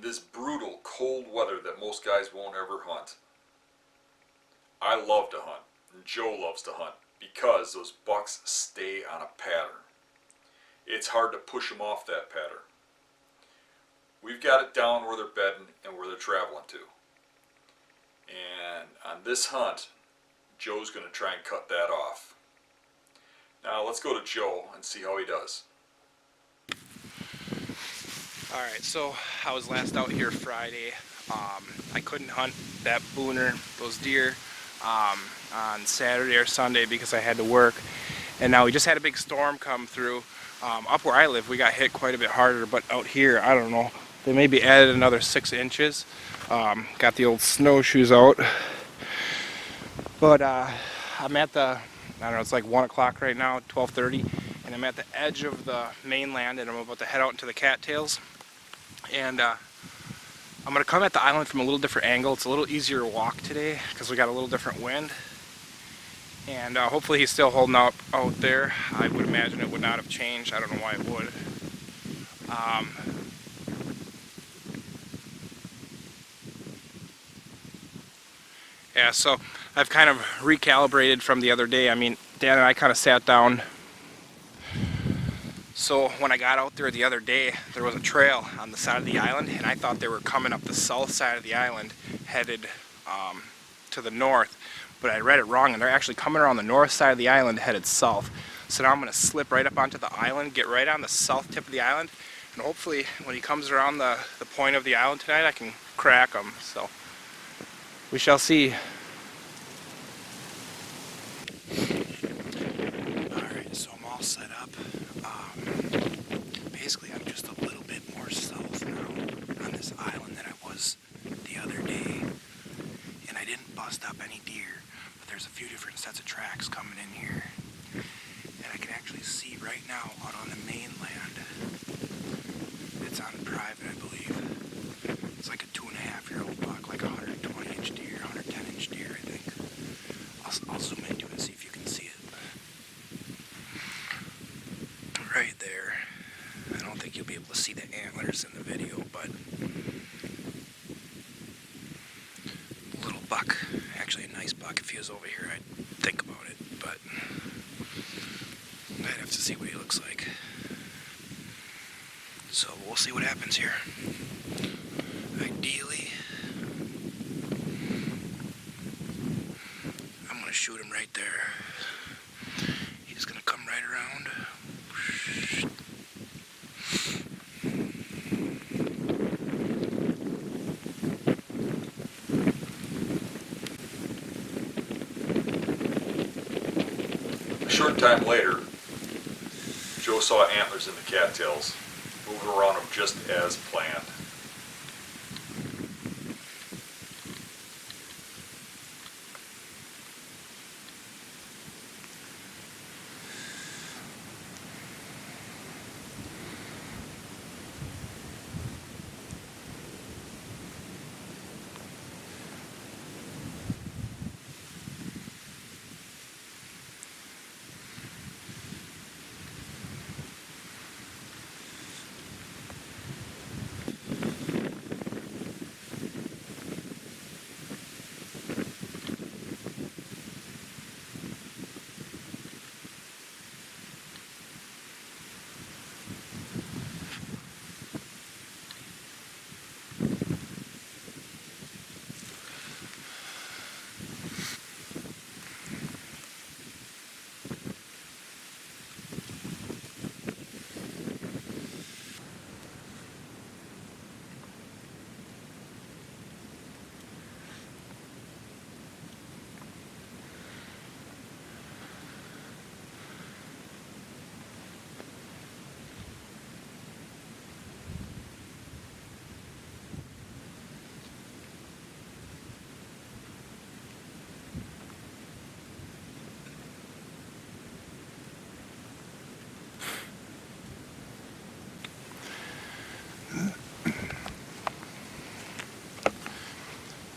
this brutal cold weather that most guys won't ever hunt. I love to hunt, and Joe loves to hunt, because those bucks stay on a pattern. It's hard to push them off that pattern. We've got it down where they're bedding and where they're traveling to. And on this hunt, Joe's going to try and cut that off. Now let's go to Joe and see how he does. Alright, so I was last out here Friday. I couldn't hunt that Booner, those deer, on Saturday or Sunday because I had to work. And now we just had a big storm come through. Up where I live, we got hit quite a bit harder, but out here, I don't know. They maybe added another 6 inches. Got the old snowshoes out. But I'm at the, I don't know, it's like 1 o'clock right now, 12:30, and I'm at the edge of the mainland, and I'm about to head out into the cattails. And I'm going to come at the island from a little different angle. It's a little easier to walk today because we got a little different wind. And hopefully he's still holding up out there. I would imagine it would not have changed. I don't know why it would. Yeah, so I've kind of recalibrated from the other day. I mean, Dan and I kind of sat down. So when I got out there the other day, there was a trail on the side of the island, and I thought they were coming up the south side of the island, headed to the north. But I read it wrong, and they're actually coming around the north side of the island, headed south. So now I'm going to slip right up onto the island, get right on the south tip of the island, and hopefully when he comes around the point of the island tonight, I can crack him. So we shall see. Alright, so I'm all set up. Basically, I'm just a little bit more south now on this island than I was the other day. And I didn't bust up any deer, but there's a few different sets of tracks coming in here. And I can actually see right now out on the mainland. It's on private, I believe. It's like a 2.5-year-old buck, like a 120-inch deer, 110-inch deer, I think. I'll zoom into it and see if you can see it. Right there. I don't think you'll be able to see the antlers in the video, but little buck. Actually a nice buck. If he was over here, I'd think about it, but I'd have to see what he looks like. So we'll see what happens here. Ideally, I'm gonna shoot him right there. He's gonna come right around. A short time later, Joe saw antlers in the cattails, moving around them just as planned.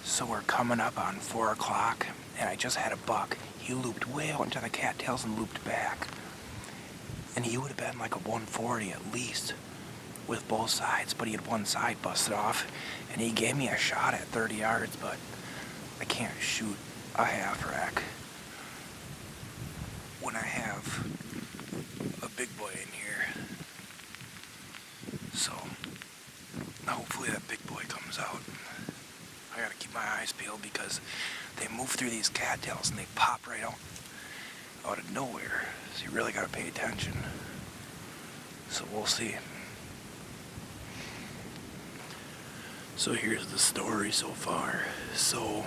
So we're coming up on 4 o'clock, and I just had a buck. He looped way out into the cattails and looped back. And he would have been like a 140 at least. with both sides, but he had one side busted off, and he gave me a shot at 30 yards, but I can't shoot a half rack when I have a big boy in here. So hopefully that big boy comes out. I gotta keep my eyes peeled because they move through these cattails and they pop right out of nowhere. So you really gotta pay attention. So we'll see. So here's the story so far. So,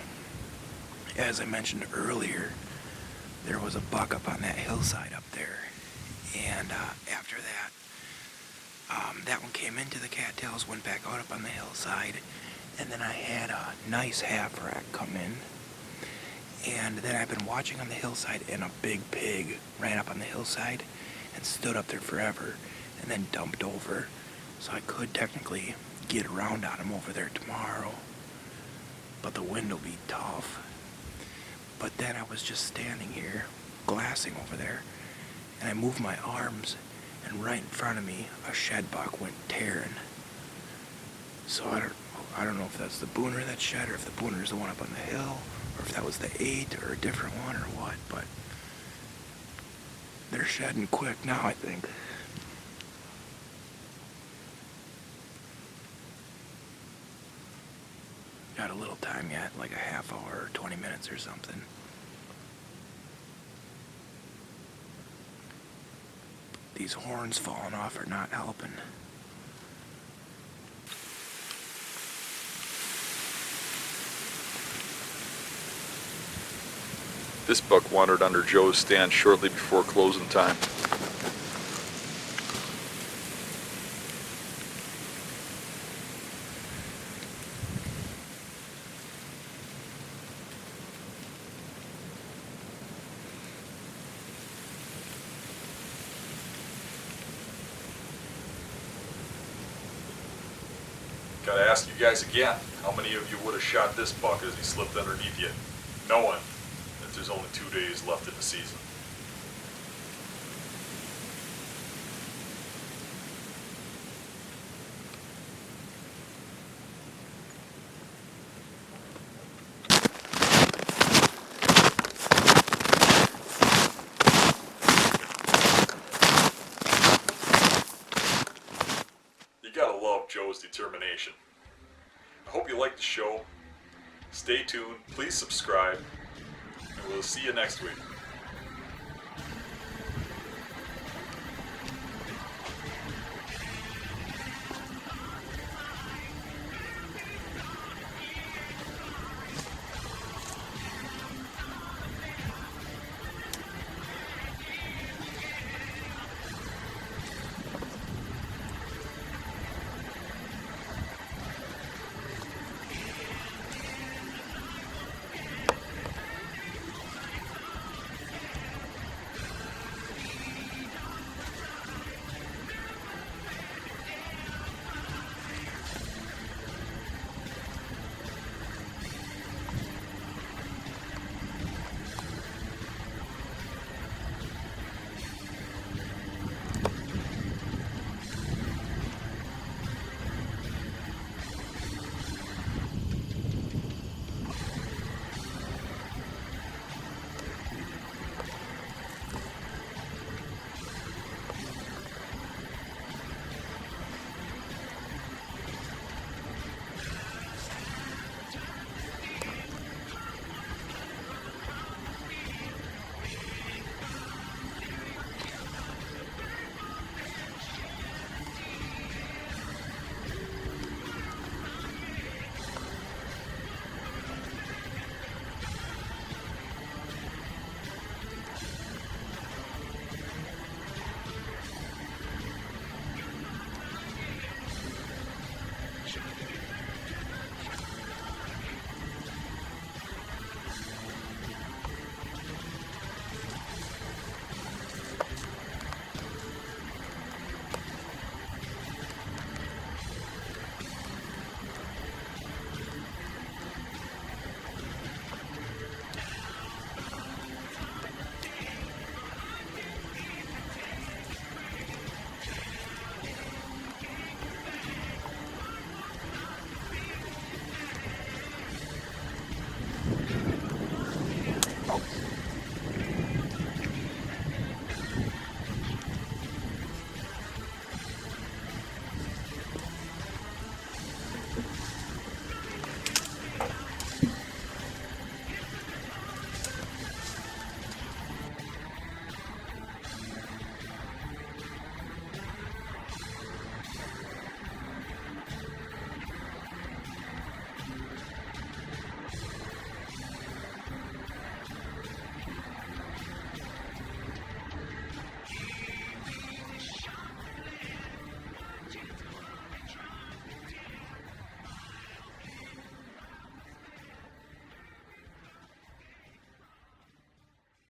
as I mentioned earlier, there was a buck up on that hillside up there. And after that, that one came into the cattails, went back out up on the hillside, and then I had a nice half rack come in. And then I've been watching on the hillside, and a big pig ran up on the hillside and stood up there forever, and then dumped over. So I could technically get around on him over there tomorrow, but the wind will be tough. But then I was just standing here, glassing over there, and I moved my arms, and right in front of me, a shed buck went tearing. So I don't know if that's the Booner that shed, or if the Booner is the one up on the hill, or if that was the 8 or a different one or what, but they're shedding quick now, I think. Got a little time yet, like a half hour or 20 minutes or something. These horns falling off are not helping. This buck wandered under Joe's stand shortly before closing time. Gotta ask you guys again, how many of you would have shot this buck as he slipped underneath you, knowing that there's only 2 days left in the season? Gotta love Joe's determination. I hope you liked the show. Stay tuned, please subscribe, and we'll see you next week.